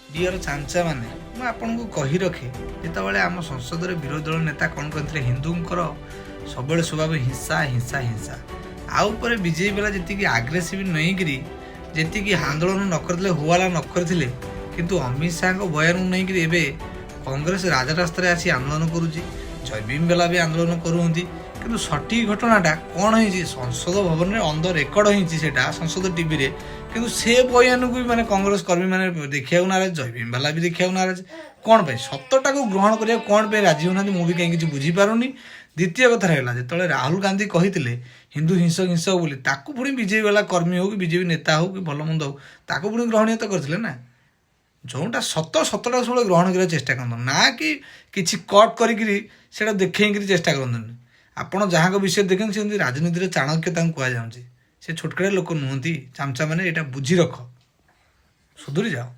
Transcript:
Dear चांचा माने मैं आपन को कही रखे जितेबाला आम संसद में विरोधी दल नेता कौन कहते हिंदूंकर सब स्वभाव हिंसा हिंसा हिंसा आउे विजेपी बेला जी आग्रेसिव नहीं करी जी आंदोलन न करते हुआला न करते किंतु अमित शाह बयान नहीं करी कांग्रेस राजरास्ता आसी आंदोलन करुच्ची जय भीम बेला भी आंदोलन करूँ किंतु सठिक घटनाटा कौन है संसद भवन में ऑन द रेकर्ड होता संसद टीवी रे किंतु से बयान को भी माने कांग्रेस कर्मी माने देखा नाराज जय भीम वाला भी देखा नाराज कौन पे सत्यटा को ग्रहण करिया कौन पे राजी होना मुझे कहीं किसी बुझीपारूनी। द्वितीय कथा है जो राहुल गांधी कहते हिंदू हिंसक हिंसक बोली ताकू पुणी बीजेपी वाला कर्मी हो कि बीजेपी नेता हो कि भल मंद हो ताकू पुणी ग्रहणीय तो करते ना जोटा सत सतटा सब ग्रहण करार चेष्टा करते ना कि किसी कट कर देखी चेष्टा करते ଆପଣ ଯାହାଙ୍କ ବିଷୟ ଦେଖନ୍ତି ସେମିତି ରାଜନୀତିରେ ଚାଣକ୍ୟ ତାଙ୍କୁ କୁହାଯାଉଛି। ସେ ଛୋଟକାଟିଆ ଲୋକ ନୁହନ୍ତି ଚାମଚା ମାନେ, ଏଇଟା ବୁଝି ରଖ, ସୁଧୁରି ଯାଅ।